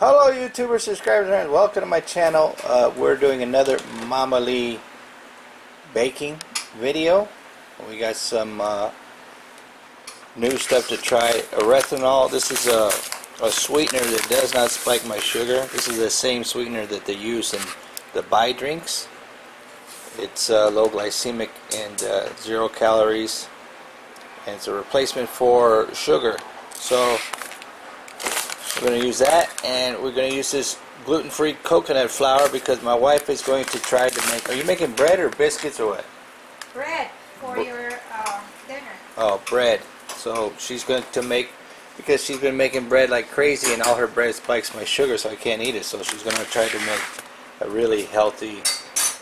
Hello YouTuber subscribers and welcome to my channel. We're doing another Mama Lee baking video. We got some new stuff to try. Erythritol. This is a sweetener that does not spike my sugar. This is the same sweetener that they use in the buy drinks. It's low glycemic and 0 calories, and it's a replacement for sugar. So we're going to use that, and we're going to use this gluten-free coconut flour because my wife is going to try to make... Are you making bread or biscuits or what? Bread for your dinner. Oh, bread. So she's going to make... Because she's been making bread like crazy, and all her bread spikes my sugar, so I can't eat it. So she's going to try to make a really healthy...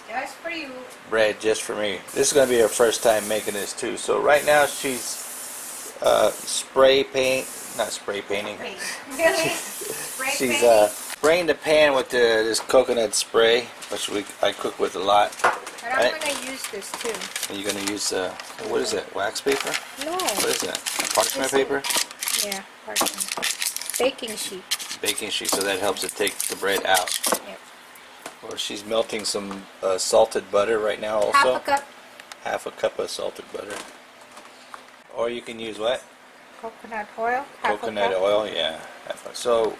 Just for you. Bread just for me. This is going to be her first time making this too. So right now she's spraying. She's spraying the pan with this coconut spray, which I cook with a lot. But I'm going to use this too. Are you going to use, what is that, wax paper? No. What is that, parchment paper? Yeah, parchment. Baking sheet. Baking sheet, so that helps it take the bread out. Yep. Well, she's melting some salted butter right now also. Half a cup. Half a cup of salted butter. Or you can use what? Coconut oil. Coconut oil, yeah. So,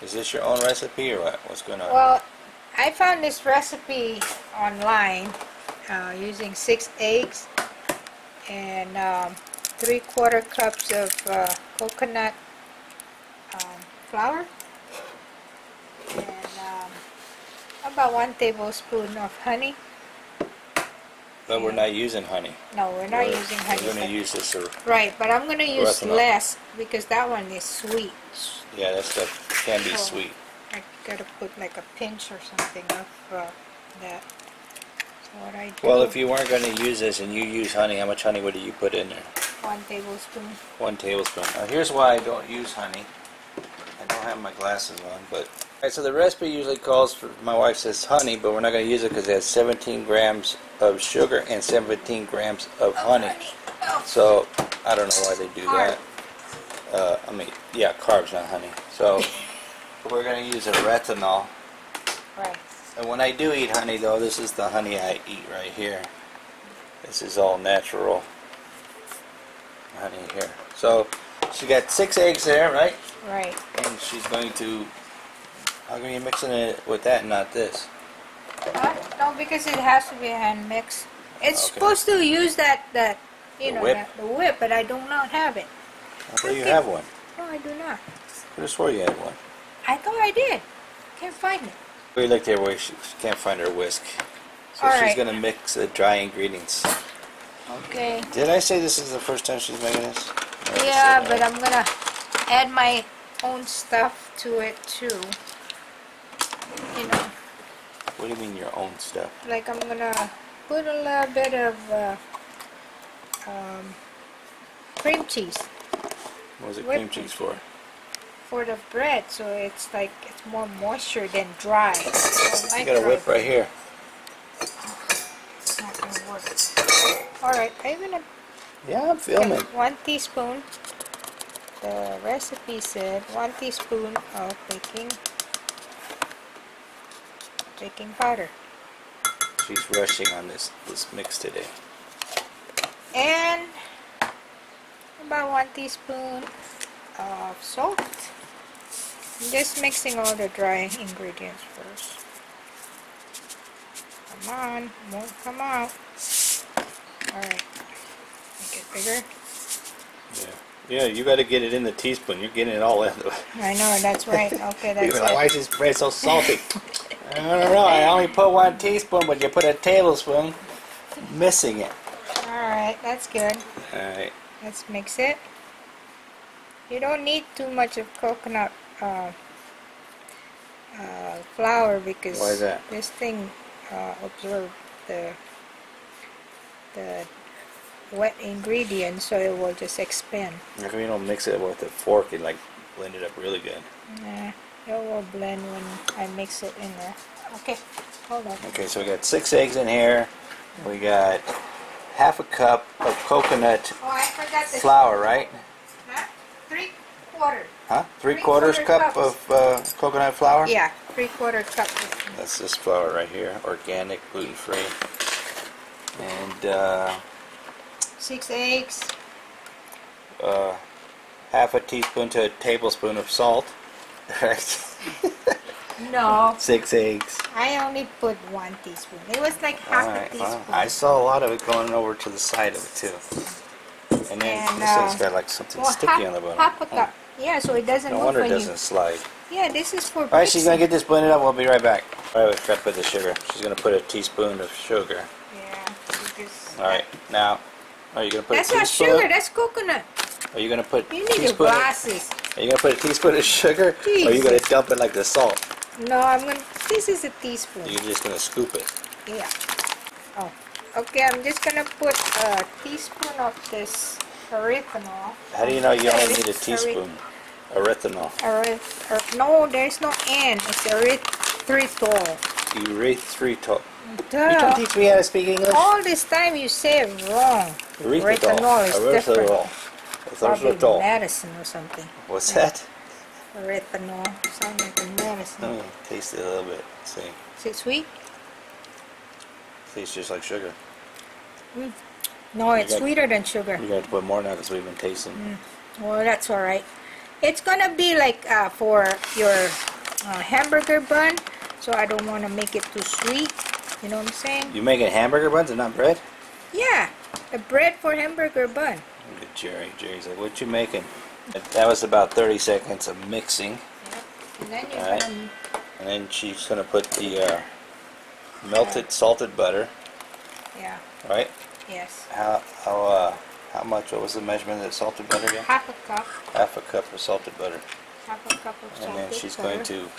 is this your own recipe or what? What's going on? Well, I found this recipe online using 6 eggs and 3/4 cups of coconut flour and about 1 tablespoon of honey. But we're not using honey. No, we're not using honey. We're going to use this. Right, but I'm going to use Erythritol. less because that one is sweet. Yeah, that stuff can be So sweet. I got to put like a pinch or something of that. So what I do... Well, if you weren't going to use this and you use honey, how much honey would you put in there? 1 tablespoon. 1 tablespoon. Now, here's why I don't use honey. I don't have my glasses on, but... Alright, so the recipe usually calls for, my wife says honey, but we're not going to use it because it has 17 grams of sugar and 17 grams of honey. So, I don't know why they do that. I mean, yeah, carbs, not honey. So, we're going to use erythritol. Right. And when I do eat honey, though, this is the honey I eat right here. This is all natural honey here. So, she got 6 eggs there, right? Right. And she's going to... How come you're mixing it with that and not this? No, because it has to be hand mixed. It's Okay. supposed to use that you The know, whip? the whip, but I do not have it. I thought you have one. No, I do not. I could have swore you had one. I thought I did. Can't find it. We looked everywhere. She can't find her whisk. So All she's right. going to mix the dry ingredients. Okay. Did I say this is the first time she's making this? No, Yeah, I said but that. I'm gonna add my own stuff to it too. You know, What do you mean your own stuff? like I'm gonna put a little bit of cream cheese What was it Whip. cream cheese for? for the bread, so it's like it's more moisture than dry. I You like got a dry whip bread. right here. It's not gonna work. All right, I'm gonna Yeah, I'm filming. 1 teaspoon. The recipe said 1 teaspoon of baking powder. She's rushing on this mix today. And about 1 teaspoon of salt. I'm just mixing all the dry ingredients first. Come on, won't come out. Alright, make it bigger. Yeah, you got to get it in the teaspoon. You're getting it all in. I know, that's right. Okay, that's Why it. is this bread so salty? I don't know. I only put 1 teaspoon, but you put a tablespoon. Missing it. Alright, that's good. Alright. Let's mix it. You don't need too much of coconut flour because Why is that? this thing absorbs the wet ingredients, so it will just expand. How come you don't mix it with a fork and like blend it up really good? Nah, it will blend when I mix it in there. Okay, hold on. Okay, so we got 6 eggs in here. We got half a cup of coconut Oh, I forgot this. flour, right? Huh? 3/4 3/4. Huh? 3/4 cup cups. of coconut flour? Yeah, 3/4 cup. That's this flour right here. Organic, gluten-free. And 6 eggs. half a teaspoon to a tablespoon of salt. Right? No, 6 eggs. I only put 1 teaspoon. It was like half a Alright, teaspoon. well, I saw a lot of it going over to the side of it too. And then And, this thing's got like something sticky on the bottom. half a cup. Yeah, so it doesn't No move wonder it when doesn't slide. Yeah, this is for Alright, she's mixing. going to get this blended up. We'll be right back. Alright, we've got to put the sugar. She's going to put a teaspoon of sugar. Yeah, because Alright, now, are you going to put that's a not teaspoon? sugar, that's coconut. Are you going to put You a need your teaspoon? glasses. Are you going to put a teaspoon of sugar? Or are you going to Jesus. dump it like the salt? No, this is a teaspoon. You're just going to scoop it. Yeah. Oh, okay, I'm just gonna put a teaspoon of this erythritol. How do you know you only need a teaspoon? Erythritol. No, there's no N. It's erythritol. Erythritol. You Duh. can't teach me how to speak English? All this time you say it wrong. Erythritol. Erythritol is different. Probably Erythritol. medicine or something. What's that? Erythritol. Sounds like a medicine. Taste it a little bit. See. Is it sweet? Tastes just like sugar. No, it's got- sweeter than sugar. You got to put more now because we've been tasting. Well, that's all right. It's gonna be like for your hamburger bun, so I don't want to make it too sweet. You know what I'm saying? You making hamburger buns and not bread? Yeah, a bread for hamburger bun. Look at Jerry. Jerry's like, what you making? That was about 30 seconds of mixing. Yep. And then you're Alright. gonna And then she's going to put the melted salted butter, yeah, right? yes, How much? What was the measurement of that salted butter again? half a cup, Half a cup of salted butter. half a cup of salted And then she's butter. going to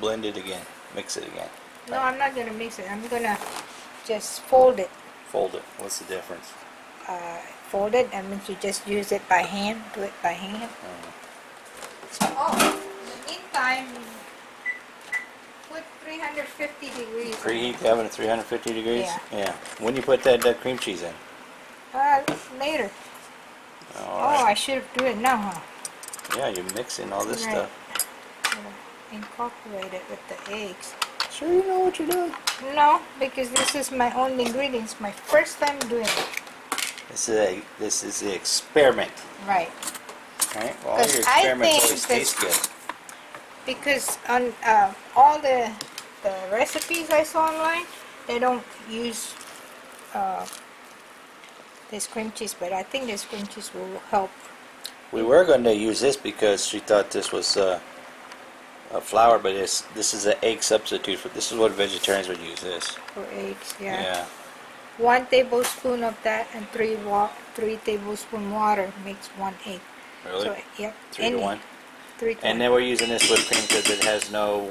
blend it again, mix it again. No, I'm not gonna mix it. I'm gonna just fold it. Fold it. What's the difference? Fold it. That means you just use it by hand. Do it by hand. Oh, in the meantime, put 350 degrees. Preheat the oven at 350 degrees? Yeah. When you put that cream cheese in? Later. All Oh, right. I should do it now, huh? Yeah, you're mixing all this Right. stuff. Incorporate it with the eggs. Sure you know what you're doing? No, because this is my only ingredients. My first time doing it. This is the experiment. Right. Right? Well, all your 'Cause I experiments think always taste good. Because on all the recipes I saw online, they don't use this cream cheese, but I think this cream cheese will help. We were going to use this because she thought this was a flour, but this is an egg substitute. This is what vegetarians would use this. For eggs, yeah. Yeah. 1 tablespoon of that and 3 tablespoon water makes 1 egg. Really? So, yep. 3 to 1? 3 to 1. And then we're using this whipped cream because it has no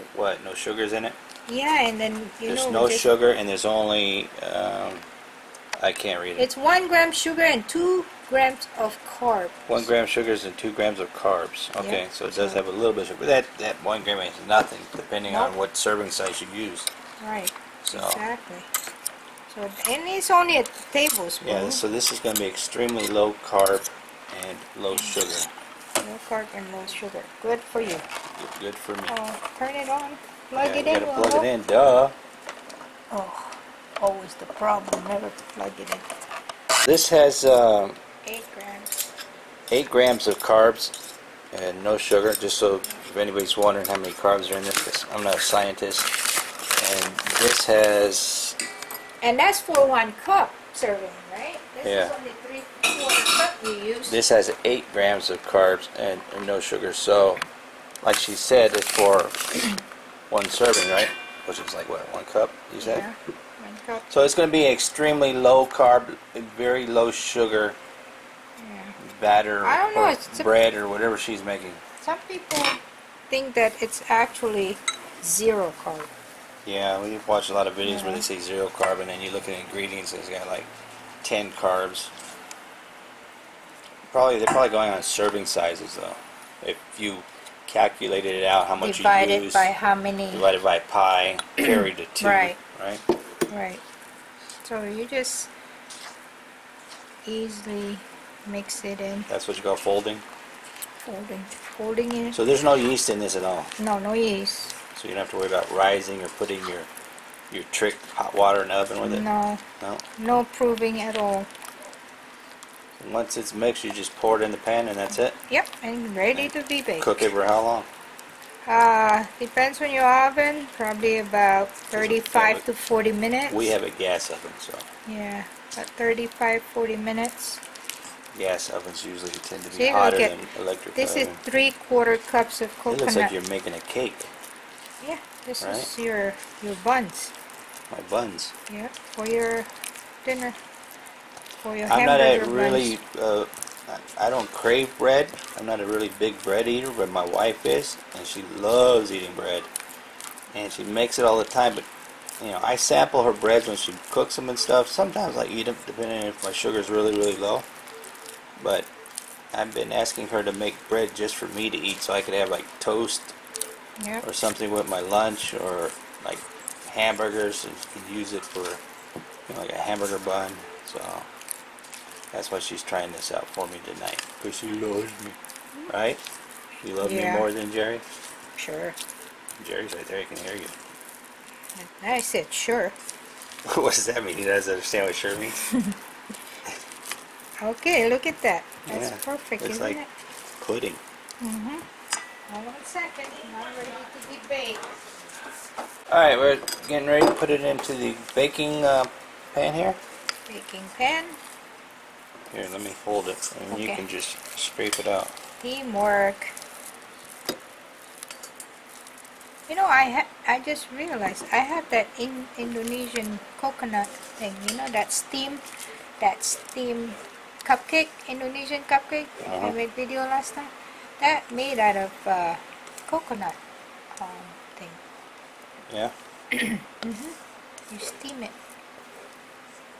sugars in it? Yeah, and then There's no sugar and there's only, I can't read it. It's 1 gram sugar and 2 grams of carb. 1 gram sugars and 2 grams of carbs. Okay, Yeah, so it does so- have a little bit of sugar. But that 1 gram is nothing depending on Nope. what serving size you use. Right. So Exactly. So, and it's only a tablespoon. yeah, so this is going to be extremely low carb and low sugar. Low carb and low sugar. Good for you. Good for me. Oh, turn it on. Plug Yeah, it you in. gotta plug it in, duh. Oh, always the problem. Never to plug it in. This has 8 grams. 8 grams of carbs and no sugar, just so if anybody's wondering how many carbs are in this, 'cause I'm not a scientist. And this has, And that's for 1 cup serving, right? This Yeah. is only 3/4 cup you use. this has 8 grams of carbs and no sugar. So, like she said, it's for 1 serving, right? Which is like, what, 1 cup, you said? Yeah, 1 cup. So it's going to be extremely low carb, very low sugar Yeah. batter I don't know, or it's bread or whatever she's making. Some people think that it's actually 0 carb. Yeah, we've watched a lot of videos where Yeah. they say 0 carb, and then you look at ingredients and it's got like 10 carbs. They're probably going on serving sizes though. If you calculated it out, how much you Divided use, by how many. divided by pi, carried to 2, Right. right? Right. So you just easily mix it in. That's what you call folding. Folding it. So there's no yeast in this at all. No, no yeast. So you don't have to worry about rising or putting your trick hot water in the oven with it? No. No? No proving at all. Once it's mixed, you just pour it in the pan and that's it? Yep, and ready to be baked. Cook it for how long? Depends on your oven. Probably about 35 to 40 minutes. We have a gas oven, so Yeah, about 35, 40 minutes. gas ovens usually tend to be See, hotter look than at electric this oven. is 3/4 cups of It coconut. looks like you're making a cake. Yeah, this Right? is your buns. My buns. Yeah, for your dinner. For your I'm not a hamburger really, buns. I don't crave bread. I'm not a really big bread eater, but my wife is, and she loves eating bread. And she makes it all the time, but, you know, I sample her breads when she cooks them and stuff. Sometimes I eat them, depending if my sugar's really, really low. But I've been asking her to make bread just for me to eat, so I could have, like, toast Yep. or something with my lunch, or, like, hamburgers, and you can use it for, you know, like a hamburger bun. So that's why she's trying this out for me tonight, because she loves me, right? You love me Yeah. more than Jerry? Sure. Jerry's right there, he can hear you. I said sure. What does that mean? He doesn't understand what sure means? Okay, look at that. That's Yeah, perfect, looks isn't like it? pudding. Mm-hmm. Now 1 second. Now ready to be baked. Alright, we're getting ready to put it into the baking pan here. Baking pan. Here, let me hold it, and you Okay. can just scrape it out. Teamwork. You know, I just realized I have that Indonesian coconut thing. You know, that steam cupcake, Indonesian cupcake. I made video last time. That made out of coconut thing. Yeah? You steam it.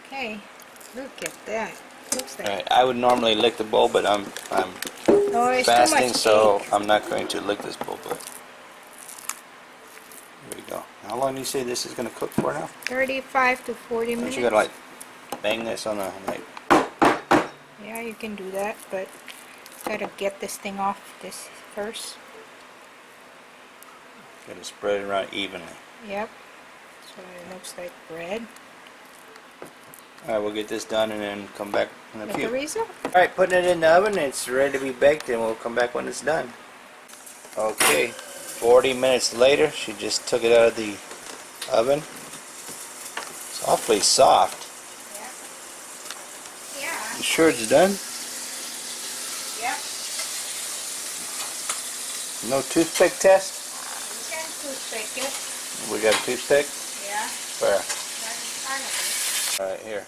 Okay, look at that. Looks like Alright, I would normally lick the bowl, but I'm no, it's too fasting, much so cake. I'm not going to lick this bowl, but there we go. How long do you say this is going to cook for now? 35 to 40 Don't minutes. you got to, like, bang this on the, like, Yeah, you can do that, but gotta get this thing off this first. got to spread it around evenly. Yep. So it looks like bread. Alright, we'll get this done and then come back in a With the few. result. Alright, putting it in the oven, it's ready to be baked, and we'll come back when it's done. Okay, 40 minutes later, she just took it out of the oven. It's awfully soft. Yeah. You sure it's done? Yep. No toothpick test? You can toothpick it. We got a toothpick? Yeah. Where? Right in front of Alright, here. it.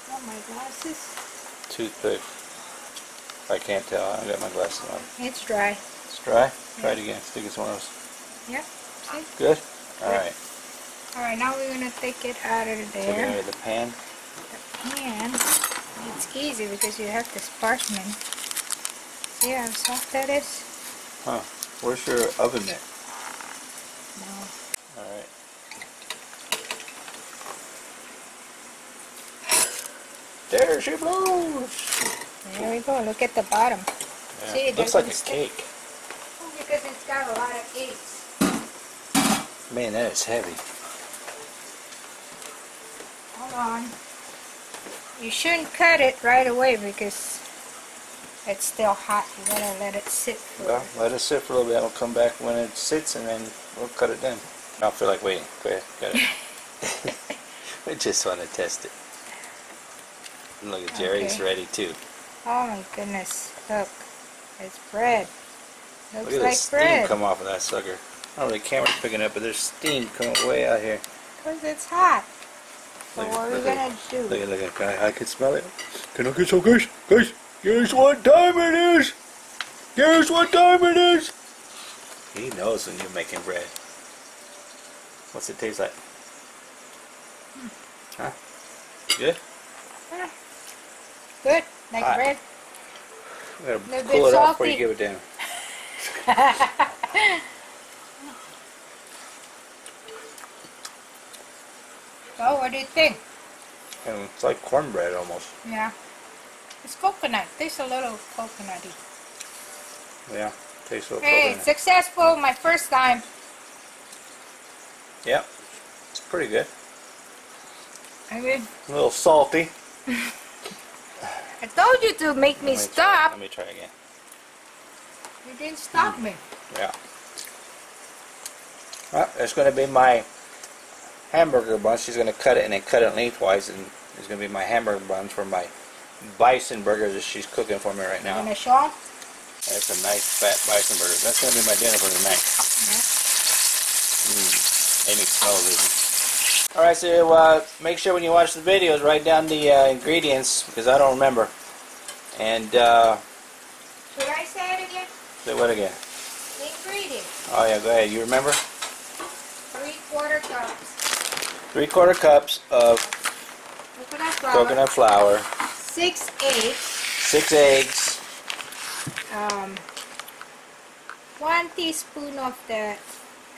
Oh, my glasses. Toothpick. I can't tell, I got my glasses on. It's dry. It's dry? Try it again. Stick it somewhere else. Yep. See? Good? Alright. Alright, now we're gonna take it out of Take it out there. of the pan. The pan. It's easy because you have this parchment. See how soft that is? Huh. Where's your oven mitt? No. Alright. There she blows! There we go. Look at the bottom. Yeah. See, it Looks like a doesn't stick. cake. Oh, because it's got a lot of eggs. Man, that is heavy. Hold on. You shouldn't cut it right away because it's still hot. You gotta let it sit for. Well, let it sit for a little bit. We'll come back when it sits and then we'll cut it then. I don't feel like waiting. Go ahead, cut it. We just want to test it. And look at Jerry's Okay. ready too. Oh my goodness! Look, it's bread. Looks Look at the like steam bread. come off of that sucker. I don't know if the camera's picking up, but there's steam coming way out here. Because it's hot. So Look, what are we look gonna at- do? Look at that guy. I can smell it. Can I get some, guys? Guys, guess what time it is? Guess what time it is? He knows when you're making bread. What's it taste like? Huh? Good? Yeah. Good, like Hot. bread. We gotta Little cool bit it off before you salty. give it down. So what do you think? It's like cornbread almost. Yeah. It's coconut. Tastes a little coconutty. Yeah, tastes a little Hey, coconut. successful, my first time. Yep, it's pretty good. I mean, A little salty. I told you to make me stop. Let me try again. You didn't stop me. Yeah. Well, it's going to be my hamburger bun. She's going to cut it and then cut it lengthwise, and it's going to be my hamburger buns for my bison burgers that she's cooking for me right You now. wanna show 'em? That's a nice fat bison burger. That's going to be my dinner for tonight. Made me smell it. Alright, so make sure when you watch the videos, write down the ingredients, because I don't remember. And, Should I say it again? say what again? The ingredients. Oh yeah, go ahead. You remember? 3/4 cups 3/4 cups of coconut flour. coconut flour. 6 eggs. 6 eggs. 1 teaspoon of the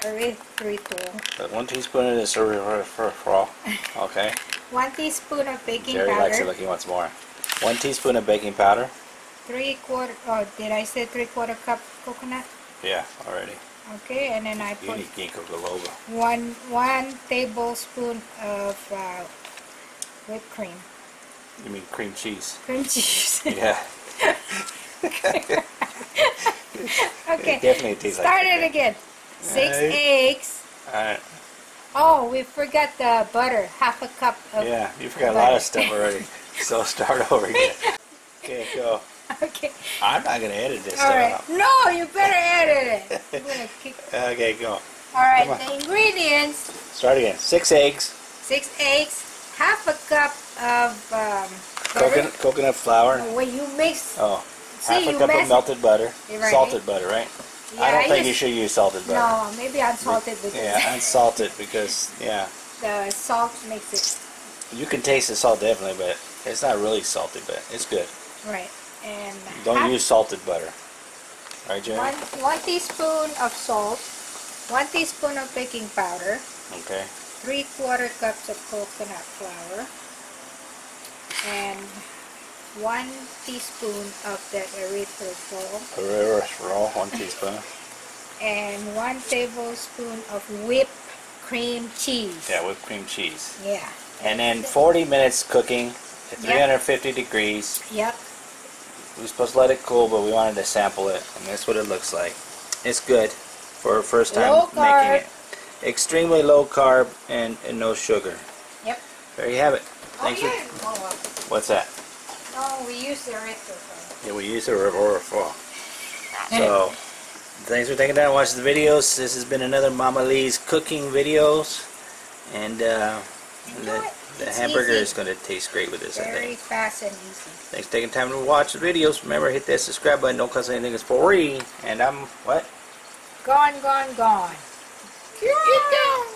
erythritol. 1 teaspoon of this erythritol. Okay. 1 teaspoon of baking Jerry likes it powder. like he wants more. 1 teaspoon of baking powder. 3/4. Oh, did I say 3/4 cup coconut? Yeah, already. Okay, and then I You put need ginkgo biloba. one tablespoon of whipped cream. You mean cream cheese? Cream cheese. Yeah. Okay. It definitely tastes like Start it chicken. again. 6 Alright. eggs. Alright. Oh, we forgot the butter. Half a cup of Yeah, you forgot a lot of stuff already. So start over again. Okay, go. Okay. I'm not going to edit this All right. stuff No, you better edit it. I'm gonna kick. out. Okay, go. All right. Come on. The ingredients: Start again. 6 eggs. 6 eggs, half a cup of butter. Coconut flour. When you mix, Oh, see, half a you cup of mess. melted butter. Right. Salted butter, right? Yeah, I don't think you use- should use salted butter. No, maybe unsalted because Yeah, unsalted because, yeah. the salt makes it You can taste the salt definitely, but it's not really salty, but it's good. right. And Don't use salted butter. Right, Jerry? one teaspoon of salt, 1 teaspoon of baking powder, Okay. 3/4 cups of coconut flour, and 1 teaspoon of the erythritol, Erythritol, 1 teaspoon. and 1 tablespoon of whipped cream cheese. Yeah, whipped cream cheese. Yeah. And then 40 minutes cooking at 350 degrees. Yep. We were supposed to let it cool, but we wanted to sample it, and that's what it looks like. It's good for a first time Low carb. making it. Extremely low carb and no sugar. Yep. There you have it. Oh Thanks yeah. for, what's that? No, we use the erythritol. Yeah, we use a Erythritol. So, thanks for taking time to watch the videos. This has been another Mama Lee's cooking videos, and the It's hamburger easy. is going to taste great with this, I Very think. fast and easy. Thanks for taking time to watch the videos. Remember, hit that subscribe button. Don't cost anything. It's free. And I'm what? Gone, gone, gone. Get down.